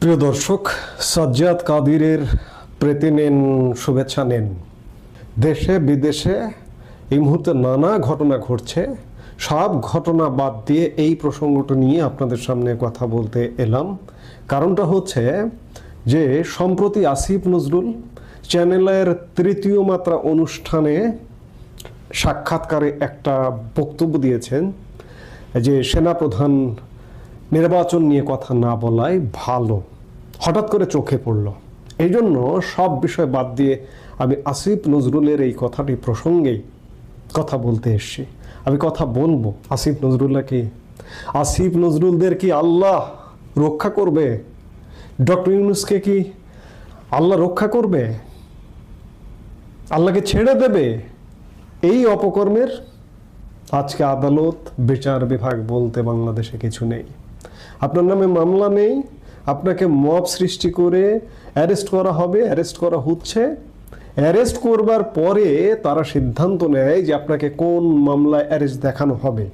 প্রিয় দর্শক, সাজ্জাদ কাদিরের প্রীতি নিন, শুভেচ্ছা নিন। দেশে বিদেশে এই মুহূর্তে নানা ঘটনা ঘটছে। সব ঘটনা বাদ দিয়ে এই প্রসঙ্গটা নিয়ে আপনাদের সামনে কথা বলতে এলাম। কারণটা হচ্ছে যে সম্প্রতি আসিফ নজরুল চ্যানেলের তৃতীয় মাত্রা অনুষ্ঠানে সাক্ষাৎকারে একটা বক্তব্য দিয়েছেন যে সেনাপ্রধান নির্বাচন নিয়ে কথা না বলাই ভালো। হঠাৎ করে চোখে পড়ল, এই জন্য সব বিষয় বাদ দিয়ে আমি আসিফ নজরুলের এই কথাটি প্রসঙ্গেই কথা বলতে এসেছি। আমি কথা বলবো আসিফ নজরুল্লাহ কি, আসিফ নজরুলদের কি আল্লাহ রক্ষা করবে? ডক্টর ইউনূসকে কি আল্লাহ রক্ষা করবে? আল্লাহকে ছেড়ে দেবে এই অপকর্মের? আজকে আদালত বিচার বিভাগ বলতে বাংলাদেশে কিছু নেই। আপনার নামে মামলা নেই, আপনাকে মব সৃষ্টি করে অ্যারেস্ট করা হবে, অ্যারেস্ট করা হচ্ছে। অ্যারেস্ট করবার পরে তারা সিদ্ধান্ত নেয় যে আপনাকে কোন মামলায় অ্যারেস্ট দেখানো হবে।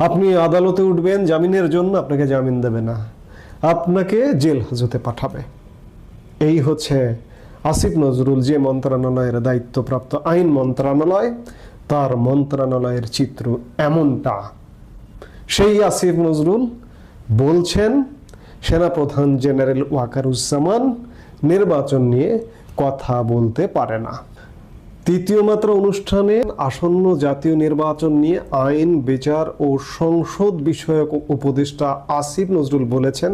আপনি আদালতে উঠবেন জামিনের জন্য, আপনাকে জামিন দেবে না, আপনাকে জেল হাজতে পাঠাবে। এই হচ্ছে আসিফ নজরুল যে মন্ত্রণালয়ের দায়িত্বপ্রাপ্ত আইন মন্ত্রণালয়, তার মন্ত্রণালয়ের চিত্র এমনটা। সেই আসিফ নজরুল বলছেন সেনাপ্রধান জেনারেল ওয়াকারুজ্জামান নির্বাচন নিয়ে কথা বলতে পারে না। তৃতীয় মাত্রা অনুষ্ঠানে আসন্ন জাতীয় নির্বাচন নিয়ে আইন, বিচার ও সংসদ বিষয়ক উপদেষ্টা আসিফ নজরুল বলেছেন,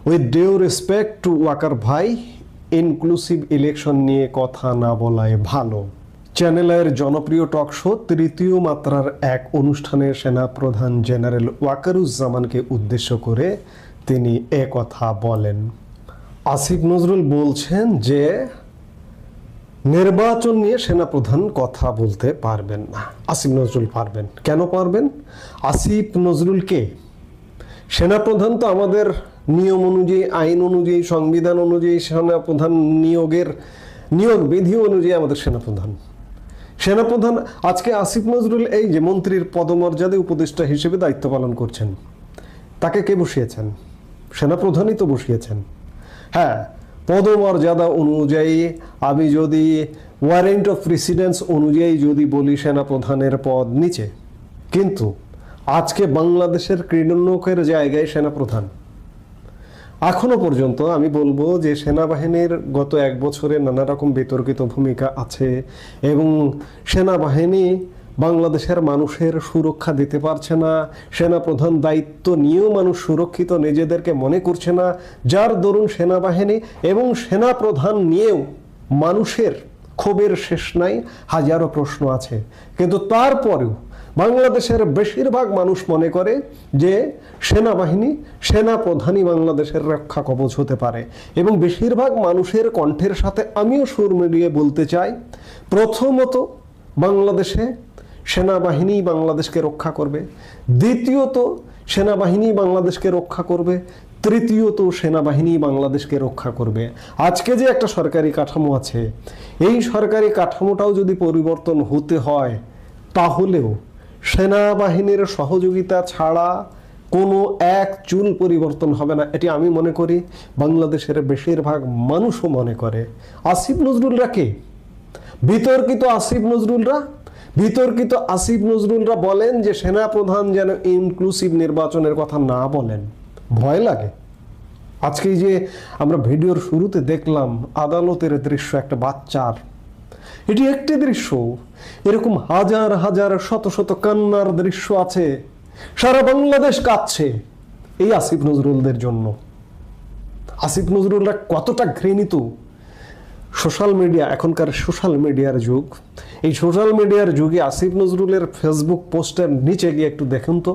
with due respect to Waker ভাই, ইনক্লুসিভ ইলেকশন নিয়ে কথা না বলাই ভালো। চ্যানেলের জনপ্রিয় টক শো তৃতীয় মাত্রার এক অনুষ্ঠানে সেনাপ্রধান জেনারেল ওয়াকারুজ্জামানকে উদ্দেশ্য করে তিনি কথা বলেন। আসিফ নজরুল বলছেন যে নির্বাচন নিয়ে সেনাপ্রধান কথা বলতে পারবেন না। আসিফ নজরুল পারবেন। কেন পারবেন? আসিফ নজরুলকে সেনাপ্রধান তো আমাদের নিয়ম অনুযায়ী, আইন অনুযায়ী, সংবিধান অনুযায়ী সেনাপ্রধান নিয়োগ বিধি অনুযায়ী আমাদের সেনাপ্রধান। আজকে আসিফ নজরুল এই যে মন্ত্রীর পদমর্যাদা উপদেষ্টা হিসেবে দায়িত্ব পালন করছেন, তাকে কে বসিয়েছেন? সেনাপ্রধানই তো বসিয়েছেন। হ্যাঁ, পদমর্যাদা অনুযায়ী আমি যদি ওয়ারেন্ট অফ প্রেসিডেন্স অনুযায়ী যদি বলি সেনাপ্রধানের পদ নিচে, কিন্তু আজকে বাংলাদেশের ক্রীড়নকের জায়গায় সেনাপ্রধান। এখনো পর্যন্ত আমি বলবো যে সেনাবাহিনীর গত এক বছরে নানা রকম বিতর্কিত ভূমিকা আছে এবং সেনাবাহিনী বাংলাদেশের মানুষের সুরক্ষা দিতে পারছে না। সেনাপ্রধান দায়িত্ব নিয়েও মানুষ সুরক্ষিত নিজেদেরকে মনে করছে না, যার দরুন সেনাবাহিনী এবং সেনাপ্রধান নিয়েও মানুষের ক্ষোভের শেষ নাই, হাজারো প্রশ্ন আছে। কিন্তু তারপরেও বাংলাদেশের বেশিরভাগ মানুষ মনে করে যে সেনাপ্রধানই বাংলাদেশের রক্ষা কবচ হতে পারে। এবং বেশিরভাগ মানুষের কণ্ঠের সাথে আমিও সুর মিলিয়ে বলতে চাই, প্রথমত বাংলাদেশে সেনাবাহিনী বাংলাদেশকে রক্ষা করবে, দ্বিতীয়ত সেনাবাহিনী বাংলাদেশকে রক্ষা করবে, তৃতীয়ত সেনাবাহিনী বাংলাদেশকে রক্ষা করবে। আজকে যে একটা সরকারি কাঠামো আছে, এই সরকারি কাঠামোটাও যদি পরিবর্তন হতে হয়, তাহলেও সেনাবাহিনীর সহযোগিতা ছাড়া কোনো এক চুল পরিবর্তন হবে না। এটি আমি মনে করি, বাংলাদেশের বেশিরভাগ মানুষও মনে করে। আসিফ নজরুলরা কে? বিতর্কিত আসিফ নজরুলরা বলেন যে সেনাপ্রধান যেন ইনক্লুসিভ নির্বাচনের কথা না বলেন। ভয় লাগে। আজকে যে আমরা ভিডিওর শুরুতে দেখলাম আদালতের দৃশ্য, একটা বাচ্চার, এটি একটি দৃশ্য, এরকম হাজার হাজার শত শত কান্নার দৃশ্য আছে। সারা বাংলাদেশ কাঁদছে এই আসিফ নজরুলদের জন্য। আসিফ নজরুলরা কতটা ঘৃণিত। সোশ্যাল মিডিয়া, এখনকার সোশ্যাল মিডিয়ার যুগ, এই সোশ্যাল মিডিয়ার যুগে আসিফ নজরুলের ফেসবুক পোস্টের নিচে গিয়ে একটু দেখুন তো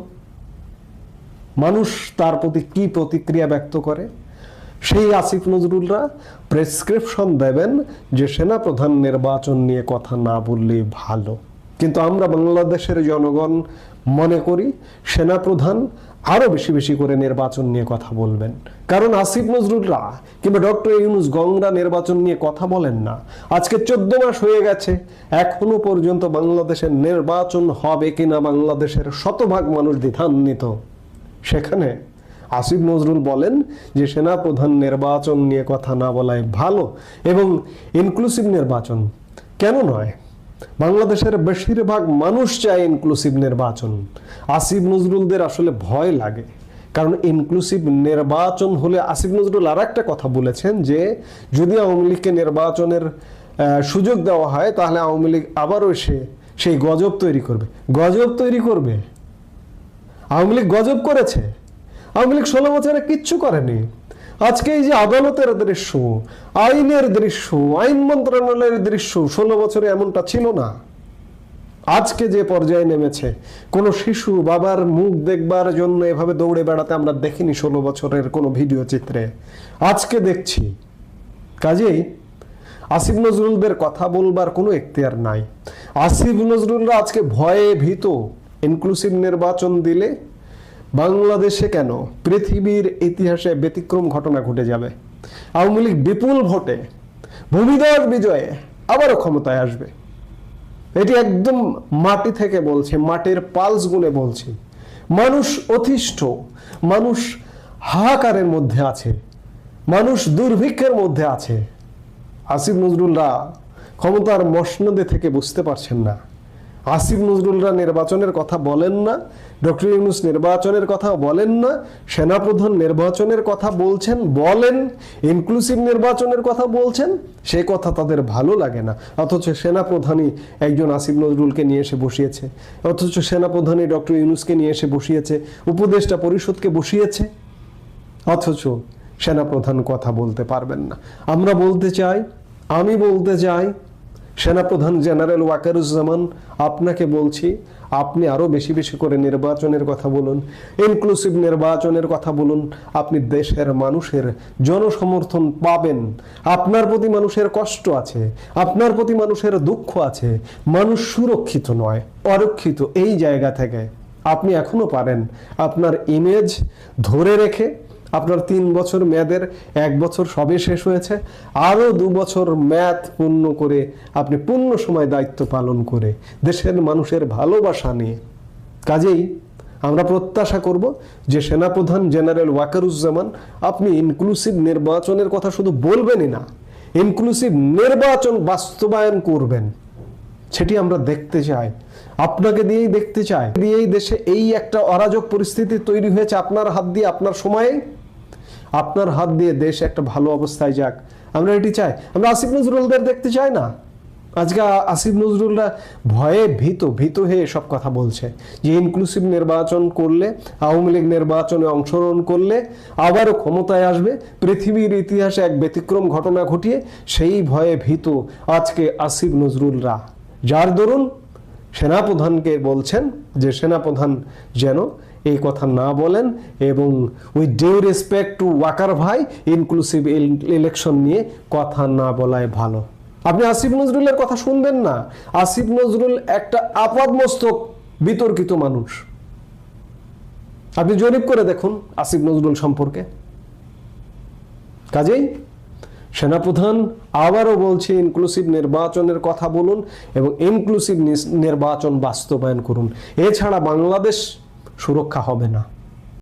মানুষ তার প্রতি কি প্রতিক্রিয়া ব্যক্ত করে। সেই আসিফ নজরুলরা প্রেসক্রিপশন দেবেন যে সেনাপ্রধান নির্বাচন নিয়ে কথা না বললে ভালো। কিন্তু আমরা বাংলাদেশের জনগণ মনে করি সেনাপ্রধান আরো বেশি বেশি করে নির্বাচন নিয়ে কথা বলবেন। কারণ আসিফ নজরুলরা কিংবা ডক্টর ইউনূস গংরা নির্বাচন নিয়ে কথা বলেন না। আজকে 14 মাস হয়ে গেছে, এখনো পর্যন্ত বাংলাদেশের নির্বাচন হবে কিনা বাংলাদেশের শতভাগ মানুষ দ্বিধান্বিত। সেখানে আসিফ নজরুল বলেন যে সেনাপ্রধান নির্বাচন নিয়ে কথা না বলাই ভালো এবং ইনক্লুসিভ নির্বাচন কেন নয়, বাংলাদেশের বেশিরভাগ মানুষ চায় ইনক্লুসিভ নির্বাচন। আসিফ নজরুলদের আসলে ভয় লাগে, কারণ ইনক্লুসিভ নির্বাচন হলে আসিফ নজরুল আর একটা কথা বলেছেন যে যদি আওয়ামী লীগকে নির্বাচনের সুযোগ দেওয়া হয় তাহলে আওয়ামী লীগ আবারও সেই গজব তৈরি করবে। গজব তৈরি করবে? আওয়ামী লীগ গজব করেছে? আওয়ামী লীগ 16 বছরে কিচ্ছু করেনি। আজকে এই যে আদালতের দৃশ্য, আইনের দৃশ্য, আইন মন্ত্রণালয়ের দৃশ্য 16 বছরে এমনটা ছিল না। আজকে যে পর্যায়ে নেমেছে, কোনো শিশু বাবার মুখ দেখবার জন্য এভাবে দৌড়ে বেড়াতে আমরা দেখিনি 16 বছরের কোনো ভিডিও চিত্রে, আজকে দেখছি। কাজেই আসিফ নজরুলদের কথা বলবার কোনো এখতিয়ার নাই। আসিফ নজরুলরা আজকে ভয়ে ভীত। ইনক্লুসিভ নির্বাচন দিলে বাংলাদেশে কেন, পৃথিবীর ইতিহাসে ব্যতিক্রম ঘটনা ঘটে যাবে। আওয়ামী লীগ বিপুল ভোটে ভূমিধস বিজয়ে আবারও ক্ষমতায় আসবে। এটি একদম মাটি থেকে বলছে, মাটির পালস গুনে বলছি। মানুষ অতিষ্ঠ, মানুষ হাহাকারের মধ্যে আছে, মানুষ দুর্ভিক্ষের মধ্যে আছে। আসিফ নজরুলরা ক্ষমতার মসনদে থেকে বুঝতে পারছেন না। আসিফ নজরুলরা নির্বাচনের কথা বলেন না, ডক্টর ইউনূস নির্বাচনের কথা বলেন না, সেনাপ্রধান নির্বাচনের কথা বলছেন, বলেন ইনক্লুসিভ নির্বাচনের কথা বলছেন, সে কথা তাদের ভালো লাগে না। অথচ সেনাপ্রধানই একজন আসিফ নজরুলকে নিয়ে এসে বসিয়েছে, অথচ সেনাপ্রধানই ডক্টর ইউনূসকে নিয়ে এসে বসিয়েছে, উপদেষ্টা পরিষদকে বসিয়েছে, অথচ সেনাপ্রধান কথা বলতে পারবেন না। আমরা বলতে চাই, আমি বলতে চাই, সেনাপ্রধান জেনারেল ওয়াকারুজ্জামান আপনাকে বলছি, আপনি আরো বেশি বেশি করে নির্বাচনের কথা বলুন, ইনক্লুসিভ নির্বাচনের কথা বলুন। আপনি দেশের মানুষের জনসমর্থন পাবেন। আপনার প্রতি মানুষের কষ্ট আছে, আপনার প্রতি মানুষের দুঃখ আছে। মানুষ সুরক্ষিত নয়, অরক্ষিত। এই জায়গা থেকে আপনি এখনো পারেন আপনার ইমেজ ধরে রেখে, আপনার 3 বছর মেয়াদের 1 বছর সবে শেষ হয়েছে, আরো 2 বছর মেয়াদ পূর্ণ করে আপনি পূর্ণ সময় দায়িত্ব পালন করে দেশের মানুষের ভালোবাসা নিয়ে। কাজেই আমরা প্রত্যাশা করব যে সেনাপ্রধান জেনারেল ওয়াকারুজ্জামান আপনি ইনক্লুসিভ নির্বাচনের কথা শুধু বলবেনই না, ইনক্লুসিভ নির্বাচন বাস্তবায়ন করবেন। সেটি আমরা দেখতে চাই, আপনাকে দিয়েই দেখতে চাই। দিয়েই দেশে এই একটা অরাজক পরিস্থিতি তৈরি হয়েছে আপনার হাত দিয়ে, আপনার সময়ে আপনার হাত দিয়ে দেশ একটা ভালো অবস্থায় যাক, আমরা এটি চাই। আমরা আসিফ নজরুলদের দেখতে চাই না। আজকে আসিফ নজরুলরা ভয়ে ভীত হয়ে সব কথা বলছে যে ইনক্লুসিভ নির্বাচন করলে, আওয়ামী লীগ নির্বাচনে অংশগ্রহণ করলে আবারও ক্ষমতায় আসবে, পৃথিবীর ইতিহাসে এক ব্যতিক্রম ঘটনা ঘটিয়ে। সেই ভয়ে ভীত আজকে আসিফ নজরুলরা, যার দরুন সেনাপ্রধানকে বলছেন যে সেনাপ্রধান যেন এই কথা না বলেন, এবং with due respect to Waker ভাই, ইনক্লুসিভ ইলেকশন নিয়ে কথা না বলাই ভালো। আপনি আসিফ নজরুলের কথা শুনবেন না। আসিফ নজরুল একটা আপাদমস্তক বিতর্কিত মানুষ। আপনি জরিপ করে দেখুন আসিফ নজরুল সম্পর্কে। কাজেই সেনাপ্রধান আবারও বলছে ইনক্লুসিভ নির্বাচনের কথা বলুন এবং ইনক্লুসিভ নির্বাচন বাস্তবায়ন করুন। এছাড়া বাংলাদেশ সুরক্ষা হবে না।